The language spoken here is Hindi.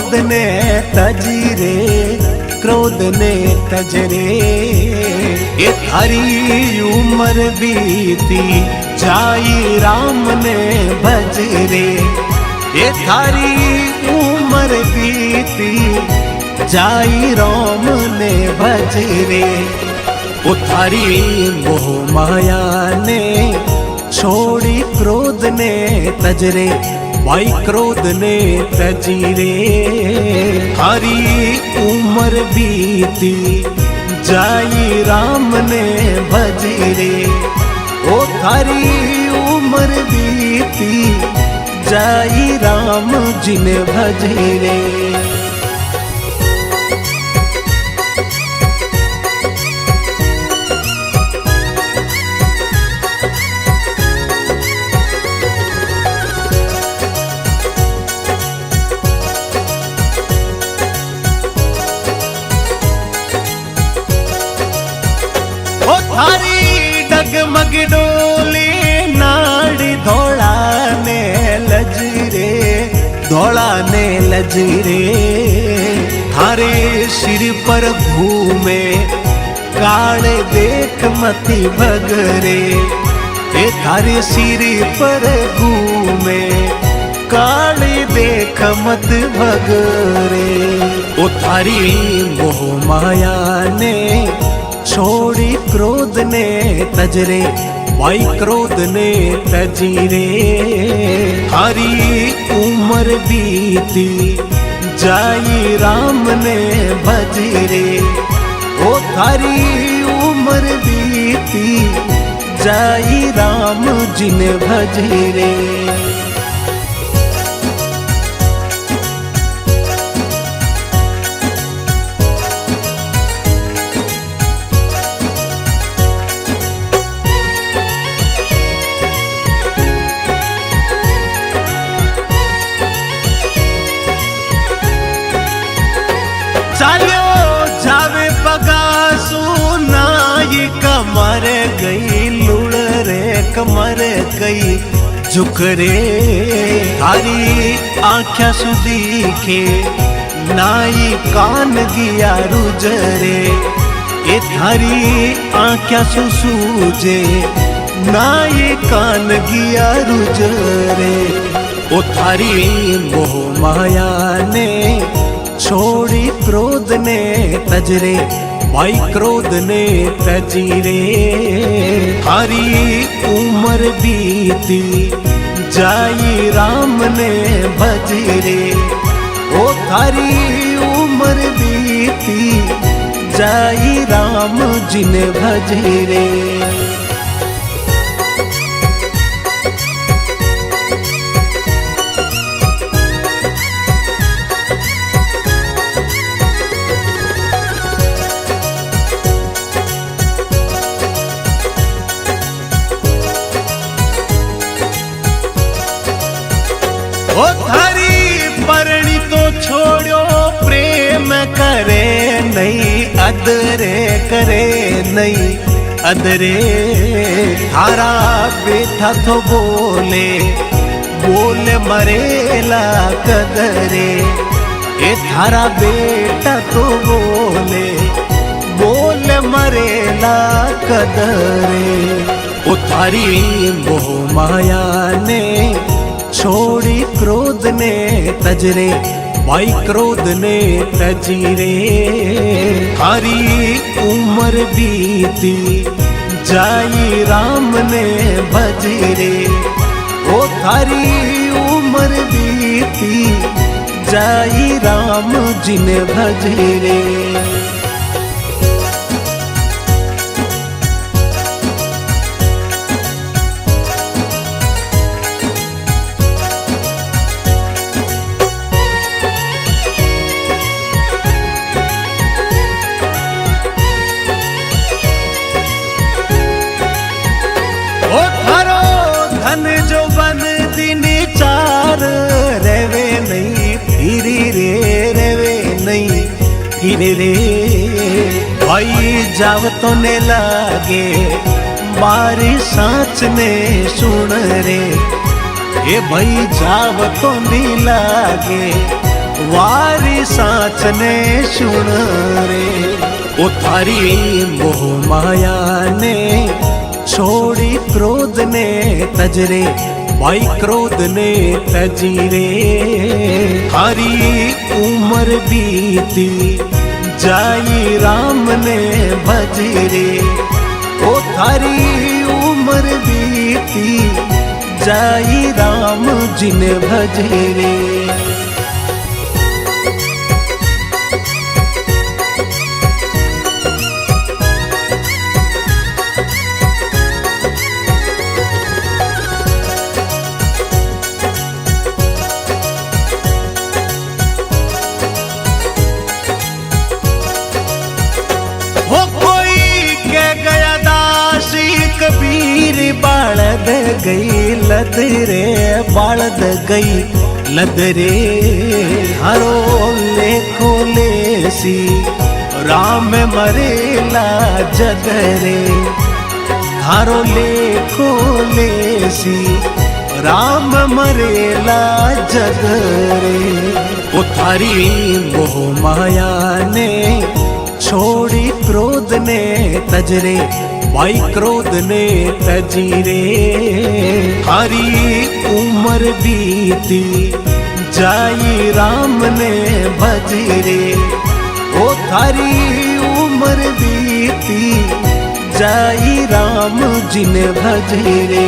क्रोध ने तजी रे, क्रोध ने तजरे। ये थारी उम्र बीती जाई राम ने भजरे। ये थारी उम्र बीती जाई राम ने भजरे। ओ थारी मोह माया ने छोड़ी क्रोध ने तजरे। भाई क्रोध ने तजीरे। थारी उम्र बीती जाई राम ने भजरे। ओ थारी उम्र बीती जाई राम जी ने भजरे। थारी डगमग डोली नाड़ी धोला ने लजरे, धोला ने लजरे। थारे सिर पर घूमे काले देख मती भगरे। ए थारे सिर पर घूमे काले देख मत भगरे। ओ थारी मोह माया ने छोड़ी क्रोध ने तजरे। भाई क्रोध ने तजीरे। थारी उम्र बीती जाई राम ने भजरे। ओ थारी उम्र बीती जाई राम जी ने भजरे। चालियो जावे पगासू नाई कमर गई लुड़ रे, कमर गई झुक रे। थारी आँख्या सुधी के नाई कान गिया रुजरे। ए थारी आँख्या सुसूजे नाई कान गिया रुजरे। ओ थारी मोह माया ने छोड़ी क्रोध ने तजरे। भाई क्रोध ने तजीरे। थारी उम्र बीती जाई राम ने भजरे। ओ थारी उम्र बीती जाई राम जी ने भजरे। ओ थारी परणी तो छोड़ो प्रेम करे नहीं, अदरे करे नहीं अदरे। थारा बेटा तो बोले बोले मरेला कदरे। ए थारा बेटा तो बोले बोले मरेला कदरे। ओ थारी मोह माया ने छोड़ी क्रोध ने तजरे। भाई क्रोध ने तजीरे। थारी उम्र बीती जाई राम ने भजरे। ओ थारी उम्र बीती जाई राम जी ने भजरे। ओ थारो धन जो बन दिन चार रेवे नहीं, फिरी रे रेवे नहीं फिरी रे। भाई जाव तो ने लागे मारी सांच ने सुन रे। ए भाई जाव तो नहीं लागे वार साच ने सुन रे। ओ थारी मोह माया ने छोड़ी क्रोध ने तजरे, भाई क्रोध ने तजीरे। थारी उम्र बीती जाई राम ने भजरे। ओ थारी उम्र बीती जाई राम जिन भजरे। कबीर बालद गई लद रे, बालद गई लद रे। हरो लेखो लेसी राम मरेला जद रे। हरो लेखो लेसी राम मरेला जद रे। ओ थारी मोह माया ने छोड़ी क्रोध ने तजरे, भाई क्रोध ने तजीरे। थारी उम्र बीती जाई राम ने भजरे। ओ थारी उम्र बीती जाई राम जिन भजरे।